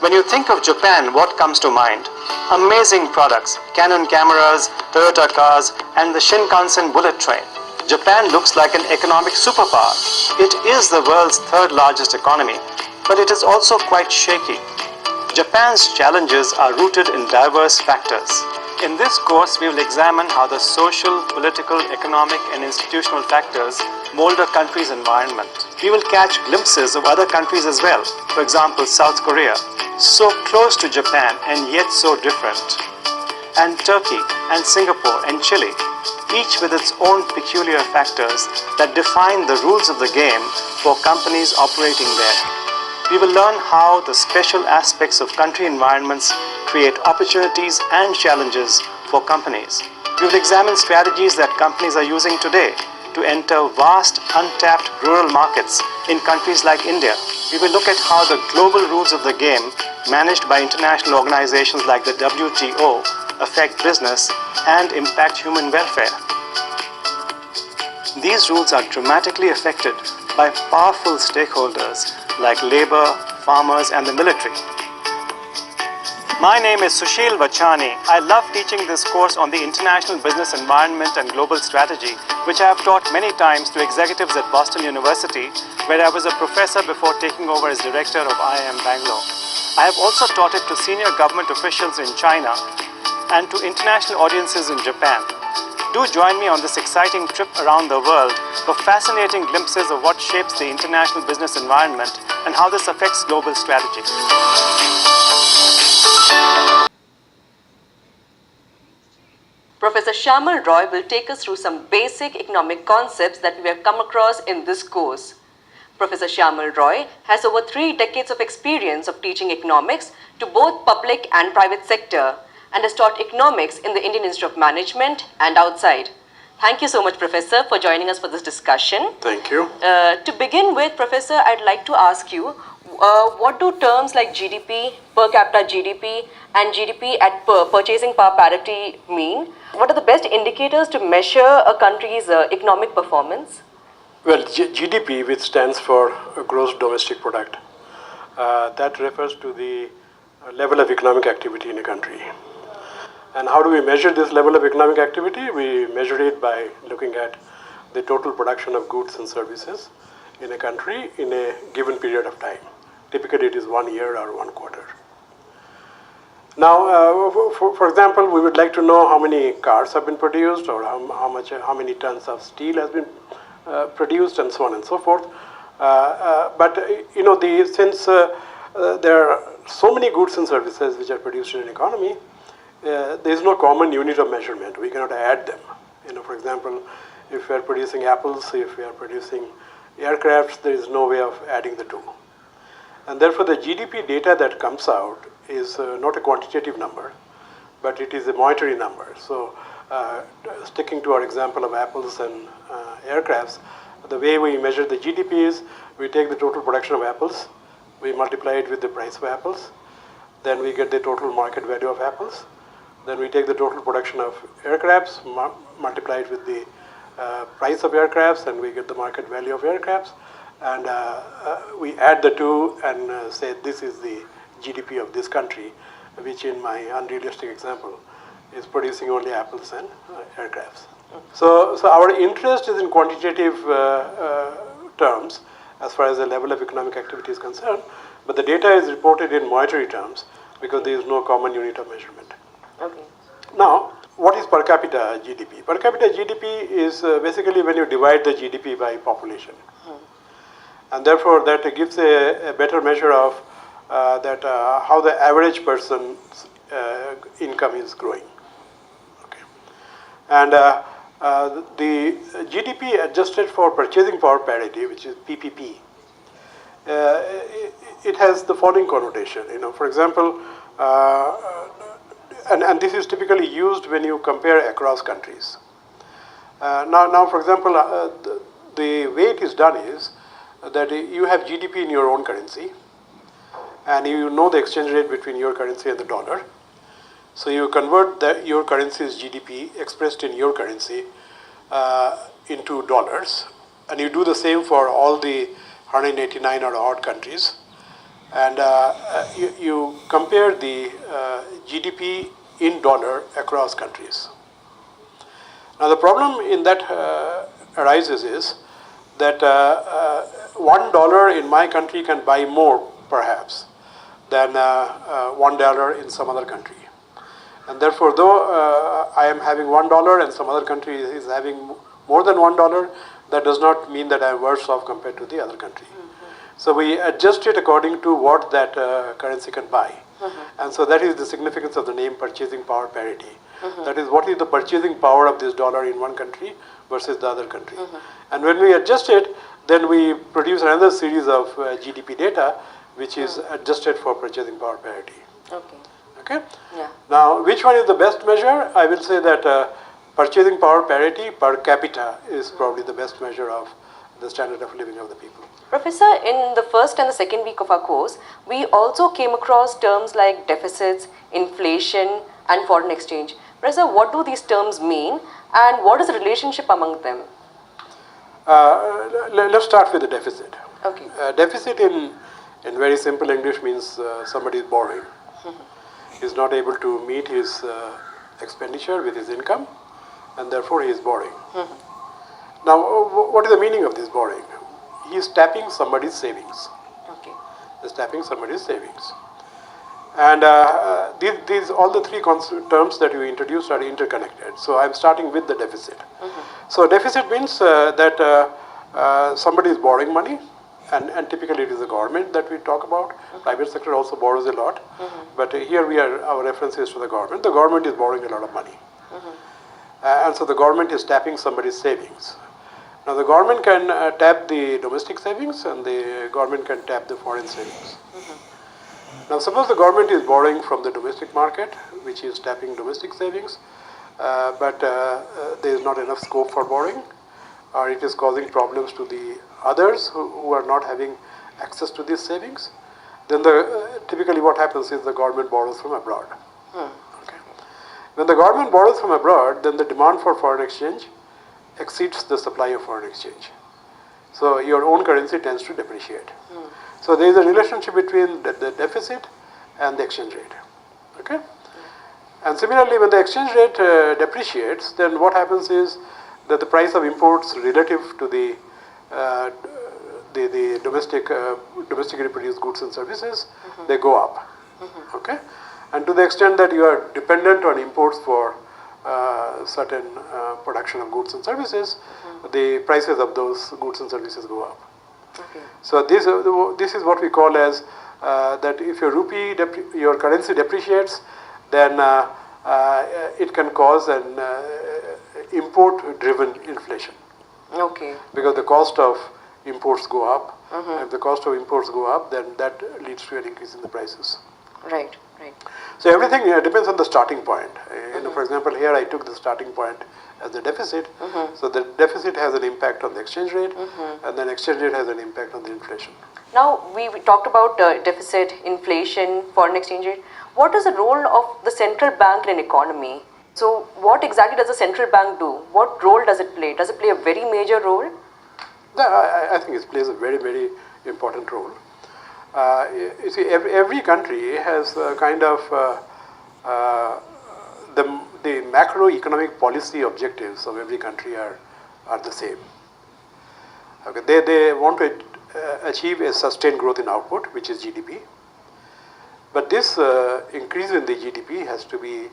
When you think of Japan, what comes to mind? Amazing products, Canon cameras, Toyota cars, and the Shinkansen bullet train. Japan looks like an economic superpower. It is the world's third largest economy, but it is also quite shaky. Japan's challenges are rooted in diverse factors. In this course, we will examine how the social, political, economic, and institutional factors mold a country's environment. We will catch glimpses of other countries as well. For example, South Korea, so close to Japan and yet so different. And Turkey, and Singapore, and Chile, each with its own peculiar factors that define the rules of the game for companies operating there. We will learn how the special aspects of country environments create opportunities and challenges for companies. We will examine strategies that companies are using today to enter vast, untapped rural markets in countries like India. We will look at how the global rules of the game managed by international organizations like the WTO affect business and impact human welfare. These rules are dramatically affected by powerful stakeholders like labor, farmers, and the military. My name is Sushil Vachani. I love teaching this course on the international business environment and global strategy, which I have taught many times to executives at Boston University, where I was a professor before taking over as director of IIM Bangalore. I have also taught it to senior government officials in China and to international audiences in Japan. Do join me on this exciting trip around the world for fascinating glimpses of what shapes the international business environment and how this affects global strategy. Professor Shyamal Roy will take us through some basic economic concepts that we have come across in this course. Professor Shyamal Roy has over 3 decades of experience of teaching economics to both public and private sector and has taught economics in the Indian Institute of Management and outside. Thank you so much, Professor, for joining us for this discussion. Thank you. To begin with, Professor, I'd like to ask you, what do terms like GDP, per capita GDP, and GDP at purchasing power parity mean? What are the best indicators to measure a country's economic performance? Well, GDP, which stands for Gross Domestic Product, that refers to the level of economic activity in a country. And how do we measure this level of economic activity? We measure it by looking at the total production of goods and services in a country in a given period of time. Typically, it is 1 year or 1 quarter. Now, for example, we would like to know how many cars have been produced, or how many tons of steel has been produced, and so on and so forth. But you know, since there are so many goods and services which are produced in an economy, there is no common unit of measurement. We cannot add them. You know, for example, if we are producing apples, if we are producing aircrafts, there is no way of adding the two. And therefore, the GDP data that comes out is not a quantitative number, but it is a monetary number. So, sticking to our example of apples and aircrafts, the way we measure the GDP is we take the total production of apples, we multiply it with the price of apples, then we get the total market value of apples, then we take the total production of aircrafts, multiply it with the price of aircrafts, and we get the market value of aircrafts, and we add the two and say this is the GDP of this country, which in my unrealistic example is producing only apples and aircrafts. So our interest is in quantitative terms as far as the level of economic activity is concerned, but the data is reported in monetary terms because there is no common unit of measurement. Okay. Now, what is per capita GDP? Per capita GDP is basically when you divide the GDP by population. And therefore, that gives a better measure of how the average person's income is growing. Okay. And the GDP adjusted for purchasing power parity, which is PPP, it has the following connotation. You know, for example, and this is typically used when you compare across countries. Now, for example, the way it is done is that you have GDP in your own currency, and you know the exchange rate between your currency and the dollar. So you convert your currency's GDP expressed in your currency into dollars, and you do the same for all the 189 or odd countries. and you compare the GDP in dollar across countries. Now the problem in that arises is that $1 in my country can buy more perhaps than $1 in some other country. And therefore, though I am having $1 and some other country is having more than $1, that does not mean that I am worse off compared to the other country. So we adjust it according to what that currency can buy. And so that is the significance of the name purchasing power parity. That is, what is the purchasing power of this dollar in one country versus the other country. And when we adjust it, then we produce another series of GDP data which is adjusted for purchasing power parity. Okay. Okay? Yeah. Now, which one is the best measure? I will say that purchasing power parity per capita is probably the best measure of the standard of living of the people. Professor, in the first and the second week of our course, we also came across terms like deficits, inflation, and foreign exchange. Professor, what do these terms mean, and what is the relationship among them? Let's start with the deficit. Okay. Deficit in very simple English means somebody is borrowing. He is not able to meet his expenditure with his income, and therefore he is borrowing. Now, what is the meaning of this borrowing? He is tapping somebody's savings. Okay. He is tapping somebody's savings. And these all the three terms that you introduced are interconnected. So I am starting with the deficit. So deficit means that somebody is borrowing money, and typically it is the government that we talk about. Private sector also borrows a lot, but here our reference is to the government. The government is borrowing a lot of money, and so the government is tapping somebody's savings. Now the government can tap the domestic savings, and the government can tap the foreign savings. Now suppose the government is borrowing from the domestic market, which is tapping domestic savings, but there is not enough scope for borrowing, or it is causing problems to the others who are not having access to these savings. Then typically what happens is the government borrows from abroad. Okay. When the government borrows from abroad, then the demand for foreign exchange exceeds the supply of foreign exchange. So your own currency tends to depreciate. So there is a relationship between the deficit and the exchange rate. Okay? And similarly, when the exchange rate depreciates, then what happens is that the price of imports relative to the domestically produced goods and services, they go up. Okay? And to the extent that you are dependent on imports for certain production of goods and services, the prices of those goods and services go up. Okay. So this is what we call as that if your rupee, your currency depreciates, then it can cause an import-driven inflation. Okay. Because the cost of imports go up. If the cost of imports go up, then that leads to an increase in the prices. Right. Right. So everything depends on the starting point. For example, here I took the starting point as the deficit. So the deficit has an impact on the exchange rate, and then exchange rate has an impact on the inflation. Now we talked about deficit, inflation, foreign exchange rate. What is the role of the central bank in an economy? So what exactly does the central bank do? What role does it play? Does it play a very major role? I think it plays a very, very important role. You see, every country has kind of the macroeconomic policy objectives of every country are the same. Okay, they want to achieve a sustained growth in output, which is GDP. But this increase in the GDP has to be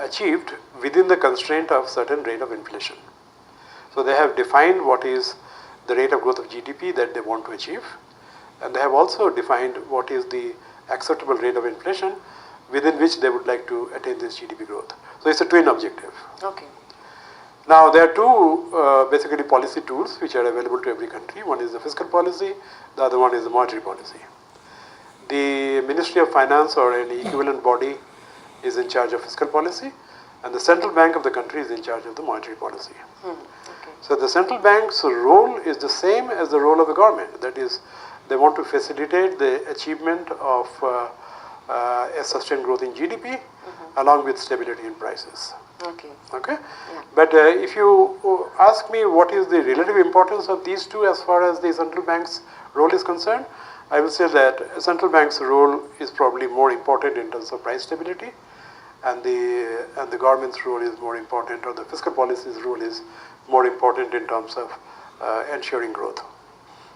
achieved within the constraint of certain rate of inflation. So they have defined what is the rate of growth of GDP that they want to achieve, and they have also defined what is the acceptable rate of inflation within which they would like to attain this GDP growth. So it's a twin objective. Okay. Now there are two basically policy tools which are available to every country. One is the fiscal policy, the other one is the monetary policy. The Ministry of Finance or any equivalent body is in charge of fiscal policy, and the central bank of the country is in charge of the monetary policy. Okay. So the central bank's role is the same as the role of the government. That is, they want to facilitate the achievement of a sustained growth in GDP along with stability in prices. Okay. Okay? Yeah. But if you ask me what is the relative importance of these two as far as the central bank's role is concerned, I would say that central bank's role is probably more important in terms of price stability, and the government's role is more important, or the fiscal policy's role is more important in terms of ensuring growth.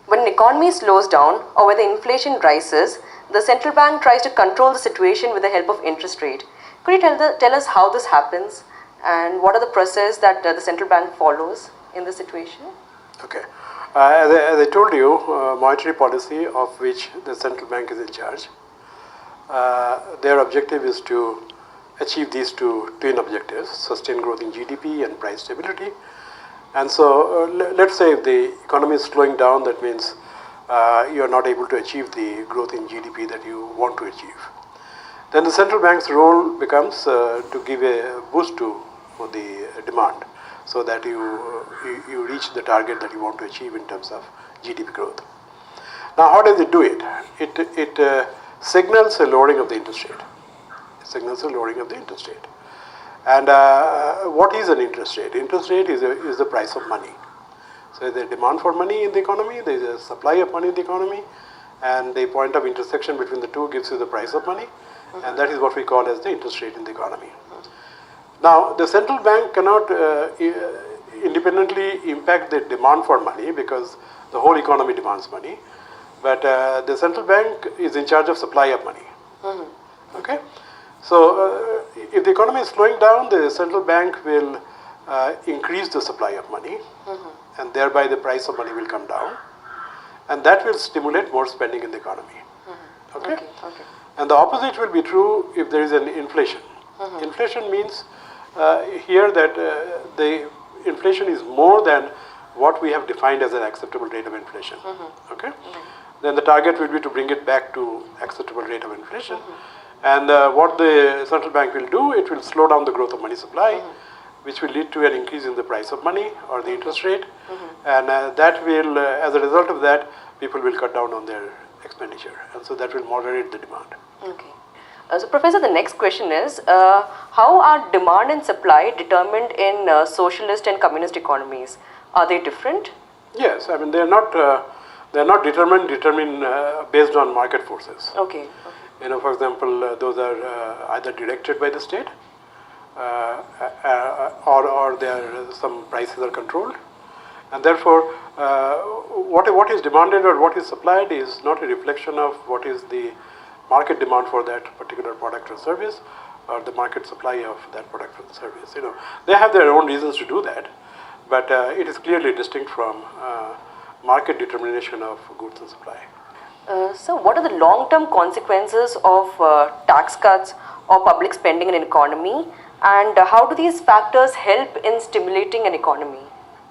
When an economy slows down or when the inflation rises, the central bank tries to control the situation with the help of interest rate. Could you tell us how this happens and what are the process that the central bank follows in this situation? Okay. As I told you, monetary policy, of which the central bank is in charge, their objective is to achieve these two twin objectives: sustain growth in GDP and price stability. And so, let's say if the economy is slowing down, that means you are not able to achieve the growth in GDP that you want to achieve. Then the central bank's role becomes to give a boost to the demand, so that you reach the target that you want to achieve in terms of GDP growth. Now, how does it do it? It signals a lowering of the interest rate. It signals a lowering of the interest rate. And what is an interest rate? Interest rate is the price of money. So there is a demand for money in the economy, there is a supply of money in the economy, and the point of intersection between the two gives you the price of money, and that is what we call as the interest rate in the economy. Now, the central bank cannot independently impact the demand for money, because the whole economy demands money, but the central bank is in charge of supply of money. Okay? So, if the economy is slowing down, the central bank will increase the supply of money, and thereby the price of money will come down, and that will stimulate more spending in the economy. Okay? Okay. And the opposite will be true if there is an inflation. Inflation means here that the inflation is more than what we have defined as an acceptable rate of inflation. Okay? Then the target will be to bring it back to acceptable rate of inflation. And what the central bank will do, it will slow down the growth of money supply, which will lead to an increase in the price of money or the interest rate. And that will, as a result of that, people will cut down on their expenditure. And so that will moderate the demand. Okay. So, Professor, the next question is, how are demand and supply determined in socialist and communist economies? Are they different? Yes, I mean they are not determined based on market forces. Okay. You know, for example, those are either directed by the state, or some prices are controlled, and therefore, what is demanded or what is supplied is not a reflection of what is the market demand for that particular product or service, or the market supply of that product or service. You know, they have their own reasons to do that, but it is clearly distinct from market determination of goods and supply. So, what are the long-term consequences of tax cuts or public spending in an economy, and how do these factors help in stimulating an economy?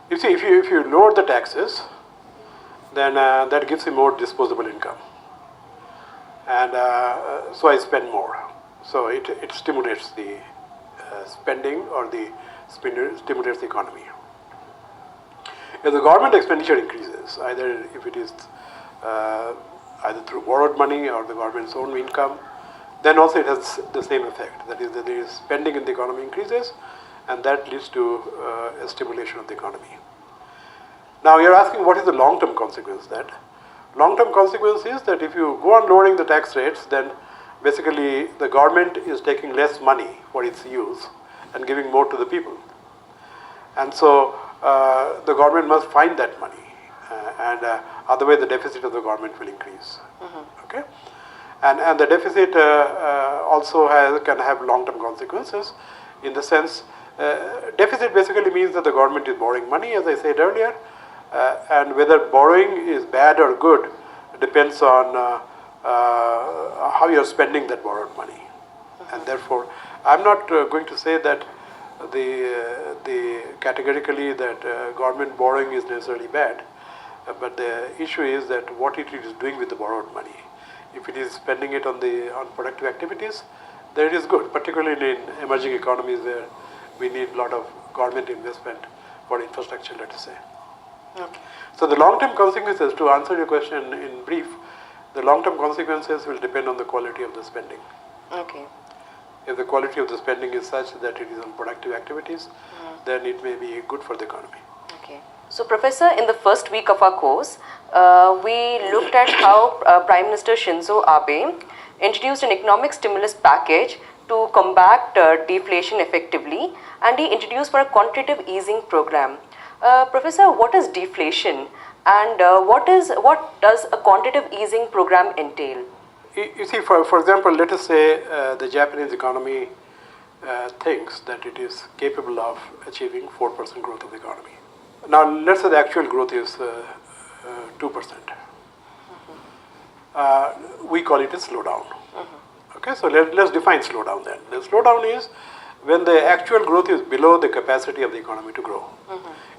You see, if you lower the taxes, then that gives you more disposable income, and so I spend more. So it stimulates the spending, or stimulates the economy. If the government expenditure increases, either if it is either through borrowed money or the government's own income, then also it has the same effect. That is, that there is spending in the economy increases, and that leads to a stimulation of the economy. Now you're asking what is the long-term consequence of that? Long-term consequence is that if you go on lowering the tax rates, then basically the government is taking less money for its use and giving more to the people. And so the government must find that money, and otherwise the deficit of the government will increase. Okay? And the deficit also can have long-term consequences, in the sense, deficit basically means that the government is borrowing money, as I said earlier, and whether borrowing is bad or good depends on how you are spending that borrowed money. And therefore, I'm not going to say that the categorically that government borrowing is necessarily bad, but the issue is that what it is doing with the borrowed money. If it is spending it on productive activities, then it is good, particularly in emerging economies where we need a lot of government investment for infrastructure, let us say. Okay. So the long-term consequences, to answer your question in brief, the long-term consequences will depend on the quality of the spending. Okay. If the quality of the spending is such that it is on productive activities, then it may be good for the economy. Okay. So, Professor, in the first week of our course, we looked at how Prime Minister Shinzo Abe introduced an economic stimulus package to combat deflation effectively, and he introduced for a quantitative easing program. Professor, what is deflation, and what does a quantitative easing program entail? You see, for example, let us say the Japanese economy thinks that it is capable of achieving 4% growth of the economy. Now, let's say the actual growth is 2%. We call it a slowdown. Okay, so let's define slowdown then. The slowdown is when the actual growth is below the capacity of the economy to grow.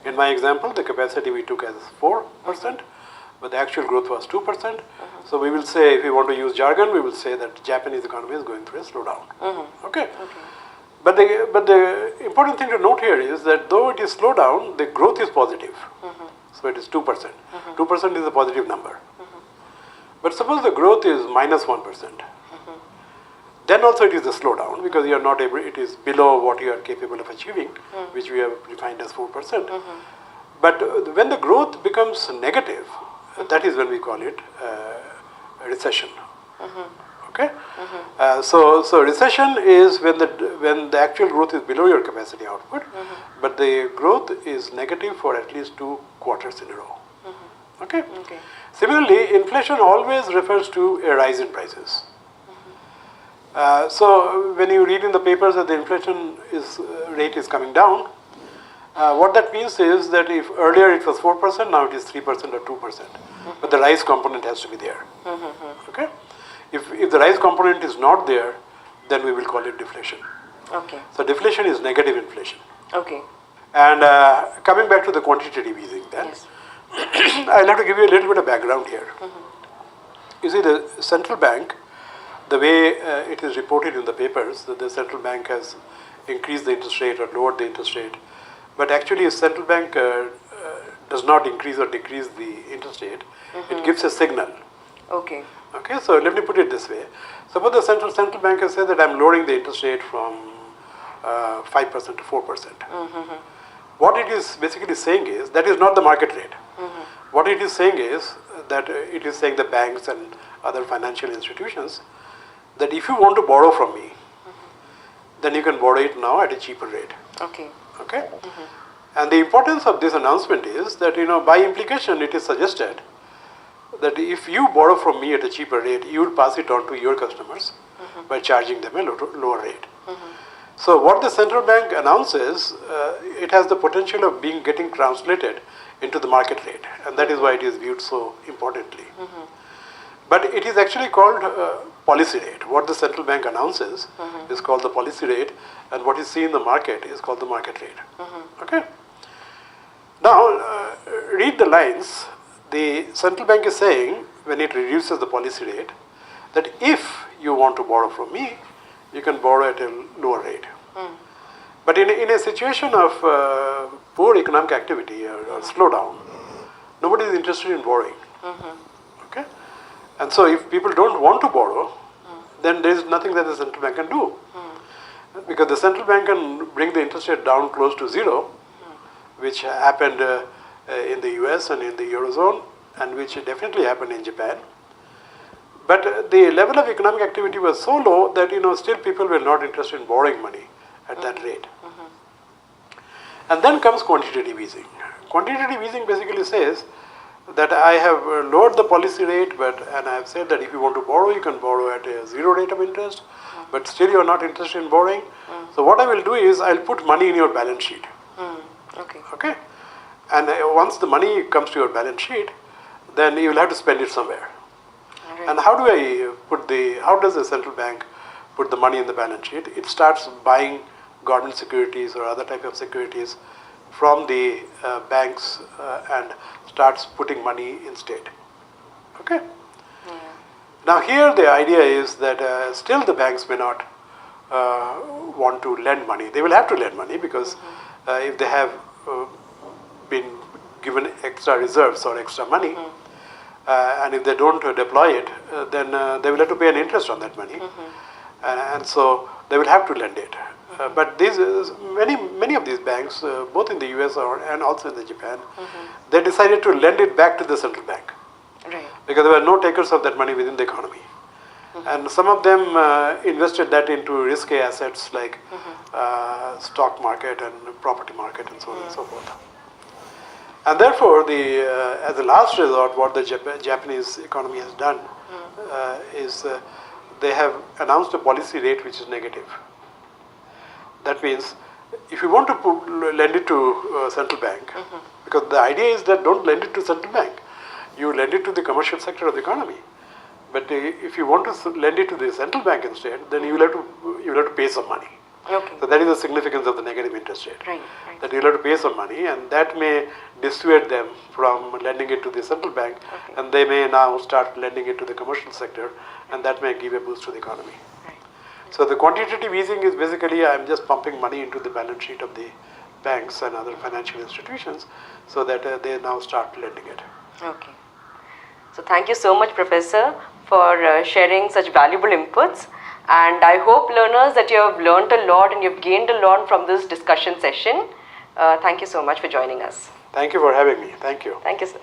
In my example, the capacity we took as 4%, but the actual growth was 2%. So we will say, if we want to use jargon, we will say that Japanese economy is going through a slowdown. Okay. But the important thing to note here is that though it is slowdown, the growth is positive. So it is 2%. 2% is a positive number. But suppose the growth is minus 1%. Then also it is a slowdown because you are not able, it is below what you are capable of achieving, which we have defined as 4%. But when the growth becomes negative, that is when we call it a recession. Okay? So recession is when the actual growth is below your capacity output, but the growth is negative for at least 2 quarters in a row. Okay? Similarly, inflation always refers to a rise in prices. So when you read in the papers that the inflation rate is coming down, what that means is that if earlier it was 4%, now it is 3% or 2%. But the rise component has to be there. Okay? If the rise component is not there, then we will call it deflation. Okay. So deflation is negative inflation. Okay. And coming back to the quantitative easing then, Yes. I'll have to give you a little bit of background here. You see, the central bank, the way it is reported in the papers, that the central bank has increased the interest rate or lowered the interest rate. But actually, a central bank does not increase or decrease the interest rate. It gives a signal. Okay. Okay, so let me put it this way. Suppose the central bank has said that I'm lowering the interest rate from 5% to 4%. What it is basically saying is that is not the market rate. What it is saying is that it is saying the banks and other financial institutions that if you want to borrow from me, then you can borrow it now at a cheaper rate. Okay. Okay? And the importance of this announcement is that, by implication, it is suggested that if you borrow from me at a cheaper rate, you will pass it on to your customers by charging them a lower rate. So what the central bank announces, it has the potential of getting translated into the market rate, and that is why it is viewed so importantly. But it is actually called policy rate. What the central bank announces is called the policy rate, and what is seen in the market is called the market rate. Okay? Now, read the lines. The central bank is saying, when it reduces the policy rate, that if you want to borrow from me, you can borrow at a lower rate. But in a situation of poor economic activity or slowdown, nobody is interested in borrowing. Okay? And so if people don't want to borrow, then there is nothing that the central bank can do. Because the central bank can bring the interest rate down close to zero, which happened in the US and in the Eurozone, and which definitely happened in Japan. But the level of economic activity was so low that still people were not interested in borrowing money at that rate. And then comes quantitative easing. Quantitative easing basically says that I have lowered the policy rate, and I have said that if you want to borrow, you can borrow at a zero rate of interest, but still you are not interested in borrowing. So what I will do is I'll put money in your balance sheet. Okay? And once the money comes to your balance sheet, then you will have to spend it somewhere. And how does the central bank put the money in the balance sheet? It starts buying government securities or other type of securities from the banks and starts putting money in state. Okay? Now here the idea is that still the banks may not want to lend money. They will have to lend money because if they have been given extra reserves or extra money, and if they don't deploy it, then they will have to pay an interest on that money. And so they will have to lend it. But many of these banks, both in the US and also in the Japan, they decided to lend it back to the central bank. Right. Because there were no takers of that money within the economy. And some of them invested that into risky assets like stock market and property market and so on and so forth. And therefore, as a last resort, what the Japanese economy has done is they have announced a policy rate which is negative. That means if you want to lend it to central bank, because the idea is that don't lend it to central bank, you lend it to the commercial sector of the economy. But if you want to lend it to the central bank instead, then you will have to pay some money. Okay. So that is the significance of the negative interest rate. Right, right. That you will have to pay some money, and that may dissuade them from lending it to the central bank, and they may now start lending it to the commercial sector, and that may give a boost to the economy. Right. So the quantitative easing is basically I'm just pumping money into the balance sheet of the banks and other financial institutions, so that they now start lending it. Okay. So thank you so much, Professor, for sharing such valuable inputs. And I hope, learners, that you have learned a lot and you've gained a lot from this discussion session. Thank you so much for joining us. Thank you for having me. Thank you. Thank you, sir.